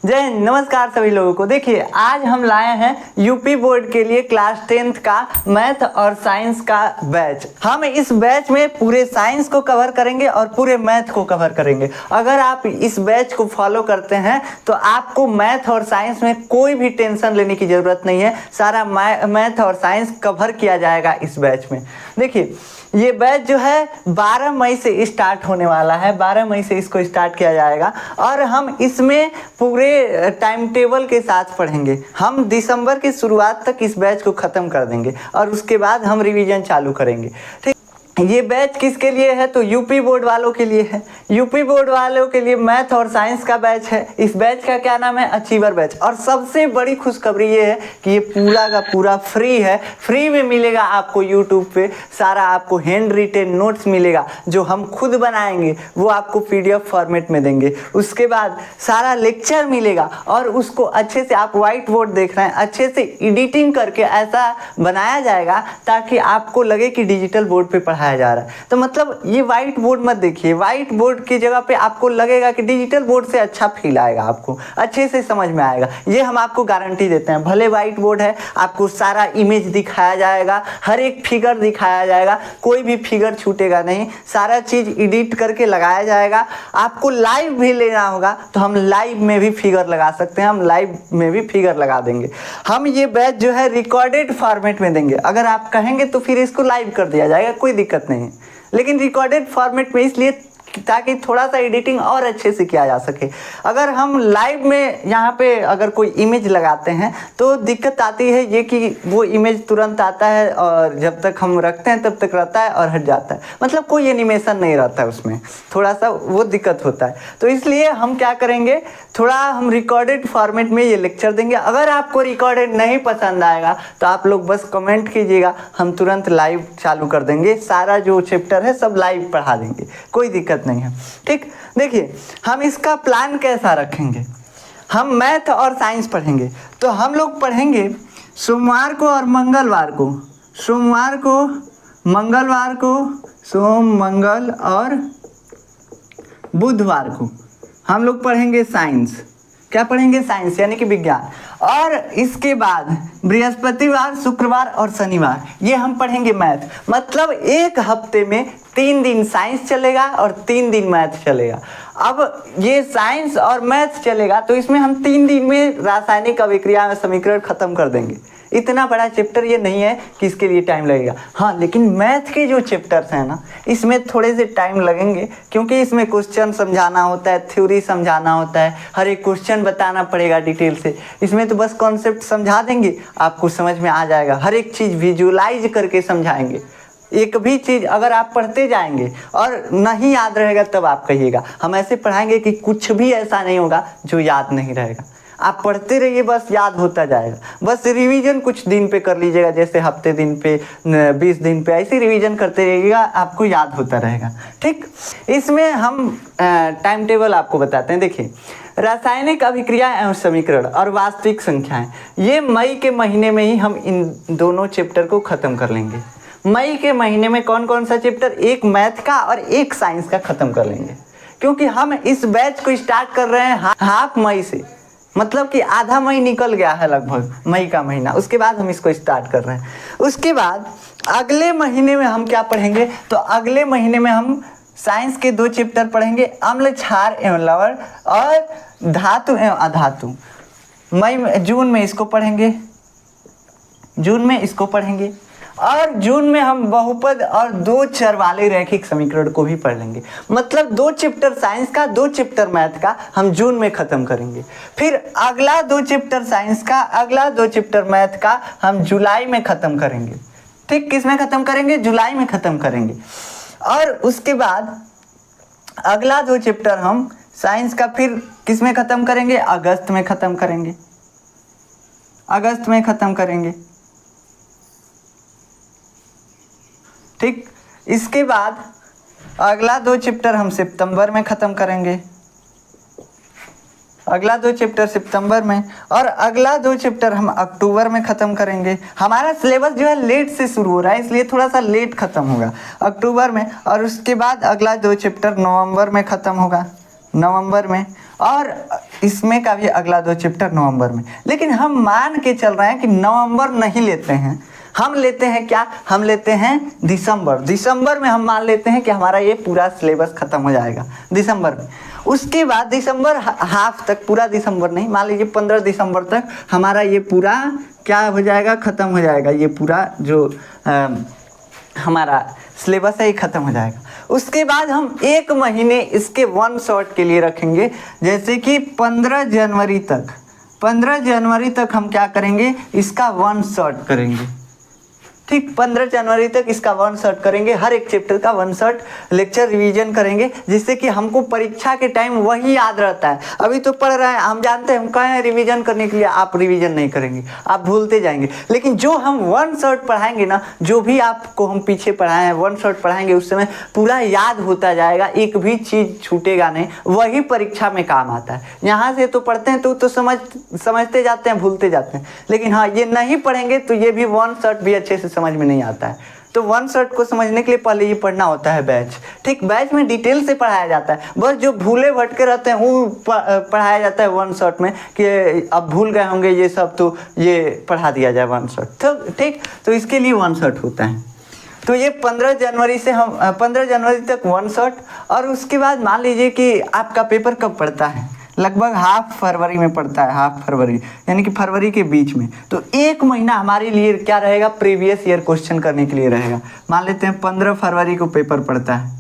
जय हिंद, नमस्कार सभी लोगों को। देखिए आज हम लाए हैं यूपी बोर्ड के लिए क्लास 10th का मैथ और साइंस का बैच। हम इस बैच में पूरे साइंस को कवर करेंगे और पूरे मैथ को कवर करेंगे। अगर आप इस बैच को फॉलो करते हैं तो आपको मैथ और साइंस में कोई भी टेंशन लेने की ज़रूरत नहीं है। सारा मैथ और साइंस कवर किया जाएगा इस बैच में। देखिए ये बैच जो है 12 मई से स्टार्ट होने वाला है। 12 मई से इसको स्टार्ट किया जाएगा और हम इसमें पूरे टाइम टेबल के साथ पढ़ेंगे। हम दिसंबर की शुरुआत तक इस बैच को ख़त्म कर देंगे और उसके बाद हम रिवीजन चालू करेंगे। ठीक, ये बैच किसके लिए है तो यूपी बोर्ड वालों के लिए है। यूपी बोर्ड वालों के लिए मैथ और साइंस का बैच है। इस बैच का क्या नाम है, अचीवर बैच। और सबसे बड़ी खुशखबरी ये है कि ये पूरा का पूरा फ्री है। फ्री में मिलेगा आपको यूट्यूब पे सारा, आपको हैंड रिटेन नोट्स मिलेगा जो हम खुद बनाएंगे, वो आपको PDF फॉर्मेट में देंगे। उसके बाद सारा लेक्चर मिलेगा और उसको अच्छे से, आप व्हाइट बोर्ड देख रहे हैं, अच्छे से एडिटिंग करके ऐसा बनाया जाएगा ताकि आपको लगे कि डिजिटल बोर्ड पे पढ़ाया जा रहा है। तो मतलब ये व्हाइट बोर्ड मत देखिए, व्हाइट बोर्ड की जगह पे आपको लगेगा कि डिजिटल बोर्ड से अच्छा फील आएगा, आपको अच्छे से समझ में आएगा। ये हम आपको गारंटी देते हैं। भले व्हाइट बोर्ड है, आपको सारा इमेज दिखाया जाएगा, हर एक फिगर दिखाया जाएगा, कोई भी फिगर छूटेगा नहीं, सारा चीज़ एडिट करके लगाया जाएगा। आपको लाइव भी लेना होगा तो हम लाइव में भी फिगर लगा सकते हैं, हम लाइव में भी फिगर लगा देंगे। हम ये बैच जो है रिकॉर्डेड फॉर्मेट में देंगे। अगर आप कहेंगे तो फिर इसको लाइव कर दिया जाएगा, कोई दिक्कत नहीं है, लेकिन रिकॉर्डेड फॉर्मेट में इसलिए ताकि थोड़ा सा एडिटिंग और अच्छे से किया जा सके। अगर हम लाइव में यहाँ पे अगर कोई इमेज लगाते हैं तो दिक्कत आती है ये कि वो इमेज तुरंत आता है और जब तक हम रखते हैं तब तक रहता है और हट जाता है, मतलब कोई एनिमेशन नहीं रहता है उसमें, थोड़ा सा वो दिक्कत होता है। तो इसलिए हम क्या करेंगे, थोड़ा हम रिकॉर्डेड फॉर्मेट में ये लेक्चर देंगे। अगर आपको रिकॉर्डेड नहीं पसंद आएगा तो आप लोग बस कमेंट कीजिएगा, हम तुरंत लाइव चालू कर देंगे। सारा जो चैप्टर है सब लाइव पढ़ा देंगे, कोई दिक्कत नहीं है। ठीक, देखिए हम इसका प्लान कैसा रखेंगे। हम मैथ और साइंस पढ़ेंगे तो हम लोग पढ़ेंगे सोमवार को और मंगलवार को, सोमवार को, मंगलवार को, सोम मंगल और बुधवार को हम लोग पढ़ेंगे साइंस। क्या पढ़ेंगे, साइंस यानी कि विज्ञान। और इसके बाद बृहस्पतिवार, शुक्रवार और शनिवार ये हम पढ़ेंगे मैथ। मतलब एक हफ्ते में 3 दिन साइंस चलेगा और 3 दिन मैथ चलेगा। अब ये साइंस और मैथ चलेगा तो इसमें हम 3 दिन में रासायनिक अभिक्रिया में समीकरण खत्म कर देंगे। इतना बड़ा चैप्टर ये नहीं है कि इसके लिए टाइम लगेगा। हाँ, लेकिन मैथ के जो चैप्टर्स हैं ना, इसमें थोड़े से टाइम लगेंगे क्योंकि इसमें क्वेश्चन समझाना होता है, थ्योरी समझाना होता है, हर एक क्वेश्चन बताना पड़ेगा डिटेल से। इसमें तो बस कॉन्सेप्ट समझा देंगे, आपको समझ में आ जाएगा। हर एक चीज़ विजुलाइज करके समझाएंगे। एक भी चीज़ अगर आप पढ़ते जाएंगे और नहीं याद रहेगा तब आप कहिएगा। हम ऐसे पढ़ाएंगे कि कुछ भी ऐसा नहीं होगा जो याद नहीं रहेगा। आप पढ़ते रहिए, बस याद होता जाएगा। बस रिवीजन कुछ दिन पे कर लीजिएगा, जैसे हफ्ते दिन पे, 20 दिन पे, ऐसे रिवीजन करते रहिएगा, आपको याद होता रहेगा। ठीक, इसमें हम टाइम टेबल आपको बताते हैं। देखिए, रासायनिक अभिक्रिया एवं समीकरण और वास्तविक संख्याएं, ये मई के महीने में ही हम इन दोनों चैप्टर को ख़त्म कर लेंगे। मई के महीने में कौन कौन सा चैप्टर, एक मैथ का और एक साइंस का ख़त्म कर लेंगे। क्योंकि हम इस बैच को स्टार्ट कर रहे हैं हाफ मई से, मतलब कि आधा मई निकल गया है लगभग, मई का महीना। उसके बाद हम इसको स्टार्ट कर रहे हैं। उसके बाद अगले महीने में हम क्या पढ़ेंगे, तो अगले महीने में हम साइंस के 2 चैप्टर पढ़ेंगे, अम्ल, क्षार एवं लवण और धातु एवं अधातु। जून में इसको पढ़ेंगे, जून में इसको पढ़ेंगे। और जून में हम बहुपद और 2 चर वाले रैखिक समीकरण को भी पढ़ लेंगे। मतलब 2 चैप्टर साइंस का, 2 चैप्टर मैथ का हम जून में ख़त्म करेंगे। फिर अगला 2 चैप्टर साइंस का, अगला 2 चैप्टर मैथ का हम जुलाई में ख़त्म करेंगे। ठीक, किस में ख़त्म करेंगे, जुलाई में ख़त्म करेंगे। और उसके बाद अगला 2 चैप्टर हम साइंस का फिर किस में ख़त्म करेंगे, अगस्त में ख़त्म करेंगे, अगस्त में ख़त्म करेंगे। ठीक, इसके बाद अगला 2 चैप्टर हम सितंबर में ख़त्म करेंगे, अगला 2 चैप्टर सितंबर में, और अगला 2 चैप्टर हम अक्टूबर में ख़त्म करेंगे। हमारा सिलेबस जो है लेट से शुरू हो रहा है, इसलिए थोड़ा सा लेट ख़त्म होगा अक्टूबर में। और उसके बाद अगला 2 चैप्टर नवंबर में ख़त्म होगा, नवंबर में। और इसमें का भी अगला 2 चैप्टर नवंबर में। लेकिन हम मान के चल रहे हैं कि नवंबर नहीं लेते हैं, हम लेते हैं क्या, हम लेते हैं दिसंबर। दिसंबर में हम मान लेते हैं कि हमारा ये पूरा सिलेबस खत्म हो जाएगा दिसंबर में। उसके बाद दिसंबर हाफ तक, पूरा दिसंबर नहीं, मान लीजिए 15 दिसंबर तक हमारा ये पूरा क्या हो जाएगा, ख़त्म हो जाएगा। ये पूरा जो हमारा सिलेबस है ये ख़त्म हो जाएगा। उसके बाद हम 1 महीने इसके वन शॉट के लिए रखेंगे, जैसे कि 15 जनवरी तक। 15 जनवरी तक हम क्या करेंगे, इसका वन शॉट करेंगे। ठीक, 15 जनवरी तक इसका वन शॉट करेंगे, हर एक चैप्टर का वन शॉट लेक्चर रिवीजन करेंगे, जिससे कि हमको परीक्षा के टाइम वही याद रहता है। अभी तो पढ़ रहे हैं, हम जानते हैं, हम कहे हैं रिवीजन करने के लिए, आप रिवीजन नहीं करेंगे, आप भूलते जाएंगे। लेकिन जो हम वन शॉट पढ़ाएंगे ना, जो भी आपको हम पीछे पढ़ाए हैं वन शॉट पढ़ाएंगे, उस समय पूरा याद होता जाएगा, एक भी चीज़ छूटेगा नहीं, वही परीक्षा में काम आता है। यहाँ से तो पढ़ते हैं तो समझते जाते हैं, भूलते जाते हैं। लेकिन हाँ, ये नहीं पढ़ेंगे तो ये भी वन शॉट भी अच्छे से समझ में नहीं आता है। तो वन शॉट को समझने के लिए पहले ये पढ़ना होता है बैच। ठीक, बैच में डिटेल से पढ़ाया जाता है, बस जो भूले भटके रहते हैं वो पढ़ाया जाता है वन शॉट में, कि अब भूल गए होंगे ये सब, तो ये पढ़ा दिया जाए वन शॉट। तो ठीक, तो इसके लिए वन शॉट होता है। तो ये 15 जनवरी से हम 15 जनवरी तक वन शॉट। और उसके बाद मान लीजिए कि आपका पेपर कब पड़ता है, लगभग हाफ फरवरी में पड़ता है, हाफ फरवरी यानी कि फरवरी के बीच में। तो 1 महीना हमारे लिए क्या रहेगा, प्रीवियस ईयर क्वेश्चन करने के लिए रहेगा। मान लेते हैं 15 फरवरी को पेपर पड़ता है,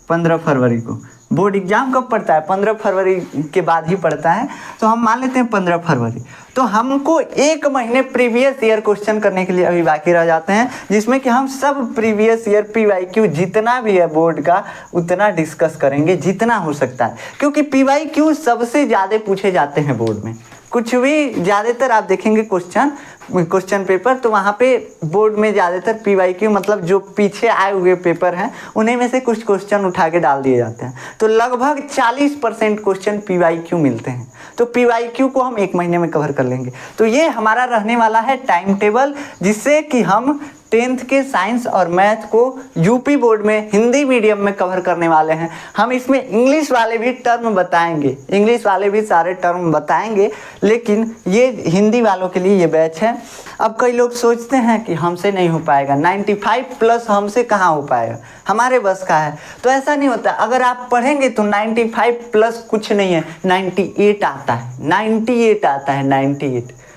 15 फरवरी को। बोर्ड एग्जाम कब पड़ता है, 15 फरवरी के बाद ही पड़ता है, तो हम मान लेते हैं 15 फरवरी। तो हमको 1 महीने प्रीवियस ईयर क्वेश्चन करने के लिए अभी बाकी रह जाते हैं, जिसमें कि हम सब प्रीवियस ईयर PYQ जितना भी है बोर्ड का उतना डिस्कस करेंगे जितना हो सकता है, क्योंकि PYQ सबसे ज़्यादा पूछे जाते हैं बोर्ड में। कुछ भी ज़्यादातर आप देखेंगे क्वेश्चन पेपर, तो वहाँ पे बोर्ड में ज़्यादातर PYQ मतलब जो पीछे आए हुए पेपर हैं उन्हीं में से कुछ क्वेश्चन उठा के डाल दिए जाते हैं। तो लगभग 40% क्वेश्चन PYQ मिलते हैं। तो PYQ को हम 1 महीने में कवर कर लेंगे। तो ये हमारा रहने वाला है टाइम टेबल, जिससे कि हम 10th के साइंस और मैथ को यूपी बोर्ड में हिंदी मीडियम में कवर करने वाले हैं। हम इसमें इंग्लिश वाले भी टर्म बताएंगे, इंग्लिश वाले भी सारे टर्म बताएंगे, लेकिन ये हिंदी वालों के लिए ये बैच है। अब कई लोग सोचते हैं कि हमसे नहीं हो पाएगा, 95 प्लस हमसे कहाँ हो पाएगा, हमारे बस का है। तो ऐसा नहीं होता, अगर आप पढ़ेंगे तो 95 प्लस कुछ नहीं है, 98 आता है, 98 आता है,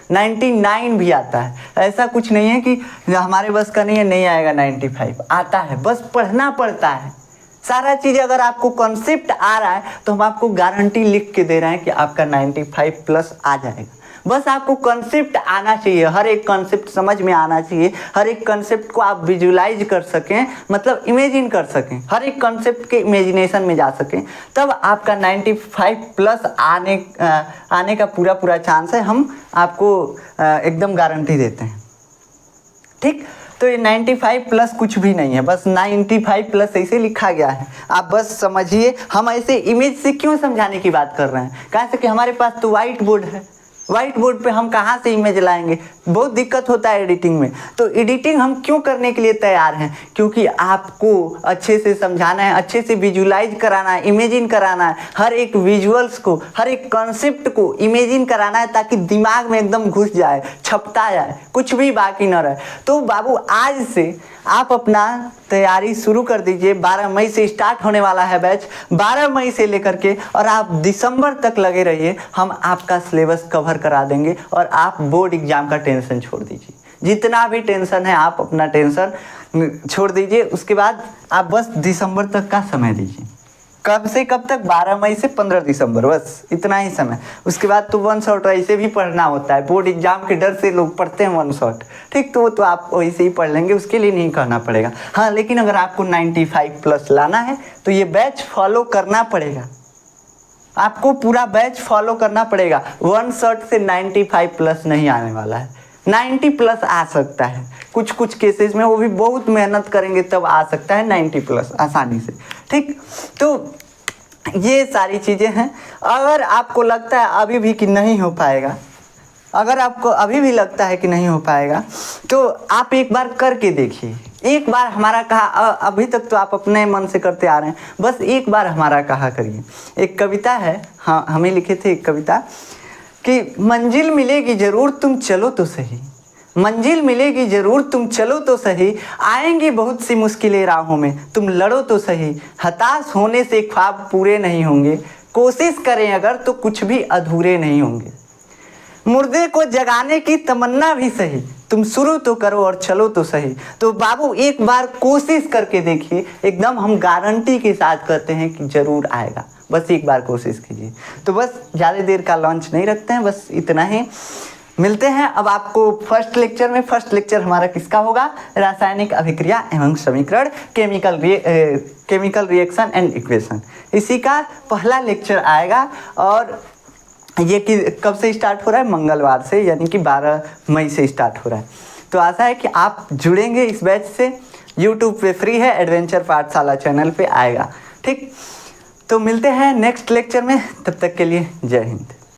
99 भी आता है। ऐसा कुछ नहीं है कि हमारे बस का नहीं है, नहीं आएगा, 95 आता है, बस पढ़ना पड़ता है। सारा चीज़ अगर आपको कॉन्सेप्ट आ रहा है तो हम आपको गारंटी लिख के दे रहे हैं कि आपका 95 प्लस आ जाएगा। बस आपको कॉन्सेप्ट आना चाहिए, हर एक कॉन्सेप्ट समझ में आना चाहिए, हर एक कॉन्सेप्ट को आप विजुलाइज कर सकें, मतलब इमेजिन कर सकें, हर एक कॉन्सेप्ट के इमेजिनेशन में जा सकें, तब आपका 95 प्लस आने का पूरा चांस है। हम आपको एकदम गारंटी देते हैं। ठीक, तो ये 95 प्लस कुछ भी नहीं है, बस 95 प्लस ऐसे लिखा गया है, आप बस समझिए। हम ऐसे इमेज से क्यों समझाने की बात कर रहे हैं, कहाँ से कि हमारे पास तो वाइट बोर्ड है, वाइट बोर्ड पे हम कहाँ से इमेज लाएंगे, बहुत दिक्कत होता है एडिटिंग में। तो एडिटिंग हम क्यों करने के लिए तैयार हैं, क्योंकि आपको अच्छे से समझाना है, अच्छे से विजुलाइज कराना है, इमेजिन कराना है, हर एक विजुअल्स को, हर एक कॉन्सेप्ट को इमेजिन कराना है, ताकि दिमाग में एकदम घुस जाए, छपता जाए, कुछ भी बाकी न रहे। तो बाबू आज से आप अपना तैयारी शुरू कर दीजिए। 12 मई से स्टार्ट होने वाला है बैच, 12 मई से लेकर के और आप दिसंबर तक लगे रहिए, हम आपका सिलेबस कवर करा देंगे और आप बोर्ड एग्जाम का टेंशन छोड़ दीजिए। जितना भी टेंशन है आप अपना टेंशन छोड़ दीजिए। उसके बाद आप बस दिसंबर तक का समय दीजिए। कब से कब तक, 12 मई से 15 दिसंबर, बस इतना ही समय। उसके बाद तो वन शॉट ऐसे भी पढ़ना होता है, बोर्ड एग्जाम के डर से लोग पढ़ते हैं वन शॉट। ठीक, तो वो तो आप वैसे ही पढ़ लेंगे, उसके लिए नहीं करना पड़ेगा। हाँ, लेकिन अगर आपको 95 प्लस लाना है तो ये बैच फॉलो करना पड़ेगा, आपको पूरा बैच फॉलो करना पड़ेगा। वन शॉट से 95 प्लस नहीं आने वाला है, 90 प्लस आ सकता है कुछ केसेस में, वो भी बहुत मेहनत करेंगे तब आ सकता है 90 प्लस आसानी से। ठीक, तो ये सारी चीज़ें हैं। अगर आपको लगता है अभी भी कि नहीं हो पाएगा, अगर आपको अभी भी लगता है कि नहीं हो पाएगा, तो आप एक बार करके देखिए, एक बार हमारा कहा, अभी तक तो आप अपने मन से करते आ रहे हैं, बस एक बार हमारा कहा करिए। एक कविता है, हाँ हमें लिखे थे एक कविता कि मंजिल मिलेगी ज़रूर तुम चलो तो सही, मंजिल मिलेगी ज़रूर तुम चलो तो सही, आएंगी बहुत सी मुश्किलें राहों में तुम लड़ो तो सही, हताश होने से ख्वाब पूरे नहीं होंगे, कोशिश करें अगर तो कुछ भी अधूरे नहीं होंगे, मुर्दे को जगाने की तमन्ना भी सही, तुम शुरू तो करो और चलो तो सही। तो बाबू एक बार कोशिश करके देखिए, एकदम हम गारंटी के साथ कहते हैं कि ज़रूर आएगा, बस एक बार कोशिश कीजिए। तो बस ज़्यादा देर का लॉन्च नहीं रखते हैं, बस इतना ही। मिलते हैं अब आपको फर्स्ट लेक्चर में। फर्स्ट लेक्चर हमारा किसका होगा? रासायनिक अभिक्रिया एवं समीकरण, केमिकल रिएक्शन एंड इक्वेशन, इसी का पहला लेक्चर आएगा। और ये कि कब से स्टार्ट हो रहा है? मंगलवार से, यानी कि 12 मई से स्टार्ट हो रहा है। तो आशा है कि आप जुड़ेंगे इस बैच से। यूट्यूब पे फ्री है, एडवेंचर पाठशाला चैनल पे आएगा, ठीक। तो मिलते हैं नेक्स्ट लेक्चर में, तब तक के लिए जय हिंद।